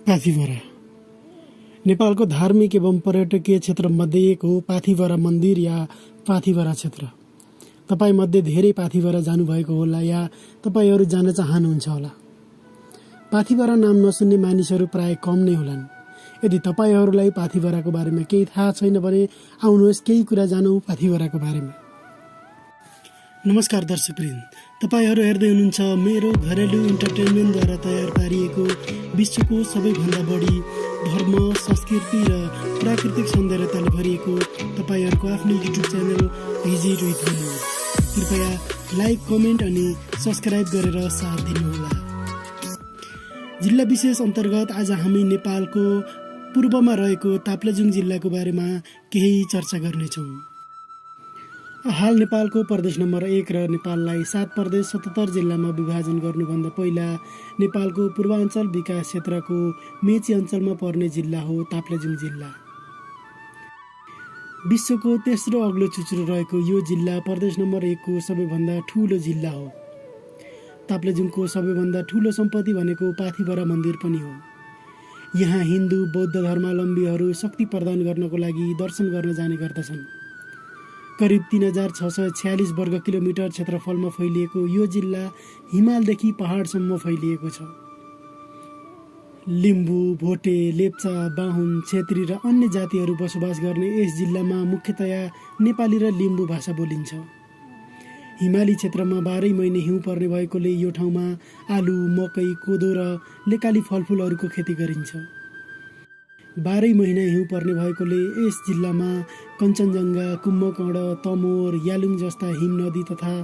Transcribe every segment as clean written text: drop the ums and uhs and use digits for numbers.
पाथिभरा नेपालको धार्मिक एवं पर्यटकीय क्षेत्रमध्ये एक हो पाथिभरा मन्दिर या पाथिभरा क्षेत्र। तपाईमध्ये धेरै पाथिभरा जानुभएको होला या तपाईहरू जान चाहनुहुन्छ होला। पाथिभरा नाम नसुन्ने मानिसहरू प्राय कम नै होलान्। यदि तपाईहरूलाई पाथिभराको बारेमा केही थाहा छैन भने आउनुहोस् केही कुरा जानौँ पाथिभराको बारेमा। नमस्कार दर्शकवृन्द, तपाईहरू हेर्दै हुनुहुन्छ मेरो घरेलु इन्टरटेनमेन्टद्वारा तयार पारिएको विश्वको सबैभन्दा बढी धर्म, संस्कृति र प्राकृतिक सौन्दर्यताले भरिएको तपाईहरूको आफ्नो YouTube channel visit with me. कृपया लाइक, कमेन्ट अनि सब्सक्राइब गरेर साथ दिनुहोला। जिल्ला विशेष अन्तर्गत आज हामी नेपालको पूर्वमा रहेको ताप्लेजुङ जिल्लाको बारेमा केही चर्चा गर्नेछौँ। हाल नेपालको प्रदेश नम्बर 1 र नेपाललाई 7 प्रदेश 77 जिल्लामा विभाजन गर्नुभन्दा पहिला नेपालको पूर्वाञ्चल विकास क्षेत्रको मेची अञ्चलमा पर्ने जिल्ला हो ताप्लेजुङ जिल्ला। विश्वको तेस्रो अग्लो चुचुरो रहेको यो जिल्ला प्रदेश नम्बर 1 को सबैभन्दा ठुलो जिल्ला हो। ताप्लेजुङको सबैभन्दा ठुलो सम्पत्ति भनेको पाथिभरा मन्दिर पनि हो। यहाँ हिन्दू बौद्ध धर्मावलम्बीहरू शक्ति प्रदान गर्नको लागि दर्शन गर्न जाने गर्दछन्। करिब 3646 वर्ग किलोमिटर क्षेत्रफलमा फैलिएको यो जिल्ला हिमालदेखि पहाडसम्म फैलिएको छ। लिम्बू, भोटे, लेप्चा, बाहुन, छेत्री र अन्य जातिहरू बसोबास गर्ने यस जिल्लामा मुख्यतया नेपाली र लिम्बू भाषा बोलिन्छ। हिमाली क्षेत्रमा 12 महिने हिउँ पर्ने भएकोले यो ठाउँमा आलु, मकै, कोदो र लेकाली फलफुलहरूको खेती गरिन्छ। 12 महिना हिउँ पर्ने भएकोले यस जिल्लामा कञ्चनजङ्घा, कुम्भकर्ण, तमोर, यालुङ जस्ता हिम नदी तथा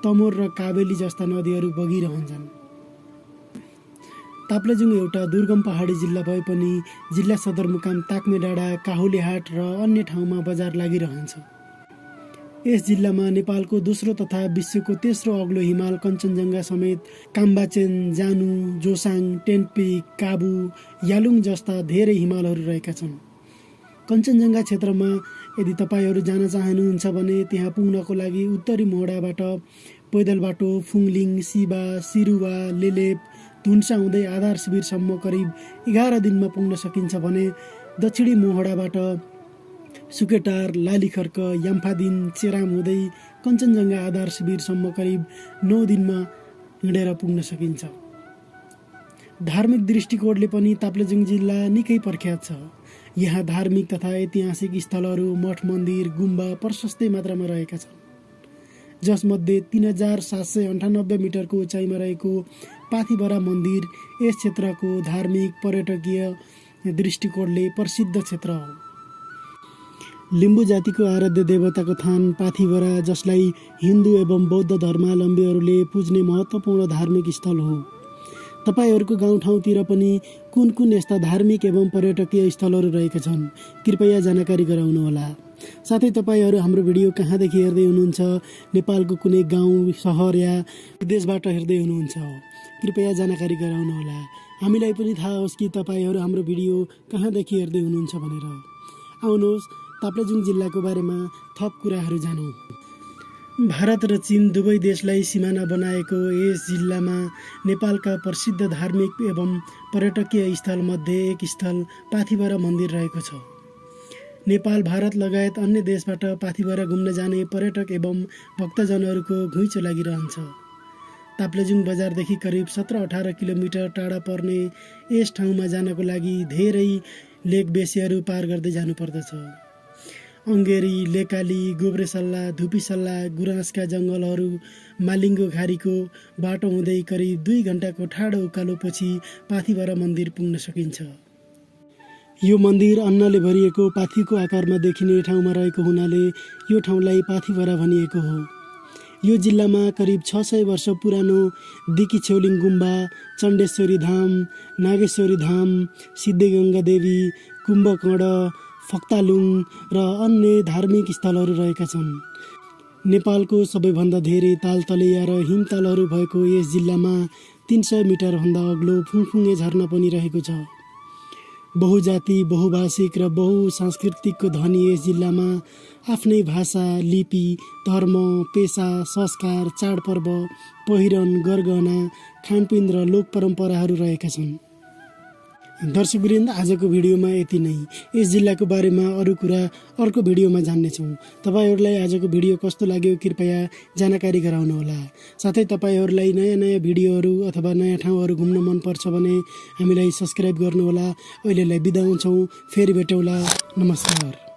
तमोर र काबेली जस्ता नदीहरू बगिरहन्छन्। ताप्लेजुङ एउटा दुर्गम पहाडी जिल्ला भए पनि जिल्ला सदरमुकाम ताक्मेडाँडा, काहुलेहाट र अन्य ठाउँमा बजार लागिरहन्छ। यस जिल्लामा नेपालको दोस्रो तथा विश्वको तेस्रो अग्लो हिमाल कञ्चनजङ्घा समेत काम्बाचेन, जानु, जोसाङ, टेन्टपिक, काबु, यालुङ जस्ता धेरै हिमालहरू रहेका छन्। कञ्चनजङ्घा क्षेत्रमा यदि तपाईहरू जान चाहनुहुन्छ भने त्यहाँ पुग्नको लागि उत्तरी मोहडाबाट पैदल बाटो फुङलिङ, सिबा, सिरुवा, लेलेप, धुन्सा हुँदै आधार शिविरसम्म करिब 11 दिनमा पुग्न सकिन्छ भने दक्षिणी मोहडाबाट सुकेटार, लालीखर्क, याम्फादिन, चेराम हुँदै कञ्चनजङ्घा आधार शिविरसम्म करिब 9 दिनमा हिँडेर पुग्न सकिन्छ। धार्मिक दृष्टिकोणले पनि ताप्लेजुङ जिल्ला निकै प्रख्यात छ। यहाँ धार्मिक तथा ऐतिहासिक स्थलहरू, मठ मन्दिर, गुम्बा प्रशस्तै मात्रामा रहेका छन्। जसमध्ये 3798 मिटरको उचाइमा रहेको पाथिभरा मन्दिर यस क्षेत्रको धार्मिक पर्यटकीय दृष्टिकोणले प्रसिद्ध क्षेत्र हो। लिम्बू जातिको आराध्य देवताको थान पाथिभरा, जसलाई हिन्दू एवं बौद्ध धर्मावलम्बीहरूले पुज्ने महत्त्वपूर्ण धार्मिक स्थल हो। तपाईहरूको गाउँठाउँतिर पनि कुन कुन यस्ता धार्मिक एवं पर्यटकीय स्थलहरू रहेका छन्, कृपया जानकारी गराउनुहोला। साथै तपाईहरू हाम्रो भिडियो कहाँदेखि हेर्दै हुनुहुन्छ, नेपालको कुनै गाउँ, सहर या विदेशबाट हेर्दै हुनुहुन्छ, कृपया जानकारी गराउनुहोला। हामीलाई पनि थाहा होस् कि तपाईहरू हाम्रो भिडियो कहाँदेखि हेर्दै हुनुहुन्छ भनेर। आउनुहोस् ताप्लेजुङ जिल्लाको बारेमा थप कुराहरू जानौँ। भारत र चीन दुवै देशलाई सिमाना बनाएको यस जिल्लामा नेपालका प्रसिद्ध धार्मिक एवं पर्यटकीय स्थलमध्ये एक स्थल पाथिभरा मन्दिर रहेको छ। नेपाल, भारत लगायत अन्य देशबाट पाथिभरा घुम्न जाने पर्यटक एवं भक्तजनहरूको घुइँचो लागिरहन्छ। ताप्लेजुङ बजारदेखि करिब 17-18 किलोमिटर टाढा पर्ने यस ठाउँमा जानको लागि धेरै लेक बेसीहरू पार गर्दै जानुपर्दछ। अङ्गेरी, लेकाली, गोब्रेसल्ला, धुपीसल्ला, गुराँसका जङ्गलहरू, मालिङ्गो घारीको बाटो हुँदै करिब 2 घण्टाको ठाडो उकालोपछि पाथिभरा मन्दिर पुग्न सकिन्छ। यो मन्दिर अन्नले भरिएको पाथीको आकारमा देखिने ठाउँमा रहेको हुनाले यो ठाउँलाई पाथिभरा भनिएको हो। यो जिल्लामा करिब 600 वर्ष पुरानो दिकिछ्यौलिङ गुम्बा, चण्डेश्वरी धाम, नागेश्वरी धाम, सिद्धगङ्गा देवी, कुम्भकर्ण, फक्तालुङ र अन्य धार्मिक स्थलहरू रहेका छन्। नेपालको सबैभन्दा धेरै तालतलैया र हिमतालहरू भएको यस जिल्लामा 300 मिटरभन्दा अग्लो फुङफुङे झरना पनि रहेको छ। बहुजाति, बहुभाषिक र बहुसांस्कृतिकको धनी यस जिल्लामा आफ्नै भाषा, लिपि, धर्म, पेसा, संस्कार, चाडपर्व, पहिरन, गरगहना, खानपिन र लोक परम्पराहरू रहेका छन्। दर्शकवृन्द, आजको भिडियोमा यति नै। यस जिल्लाको बारेमा अरू कुरा अर्को भिडियोमा जान्नेछौँ। तपाईहरूलाई आजको भिडियो कस्तो लाग्यो कृपया जानकारी गराउनुहोला। साथै तपाईहरूलाई नयाँ नयाँ भिडियोहरू अथवा नयाँ ठाउँहरू घुम्न मनपर्छ भने हामीलाई सब्सक्राइब गर्नुहोला। अहिलेलाई बिदा हुन्छौँ, फेरि भेटौँला। नमस्कार।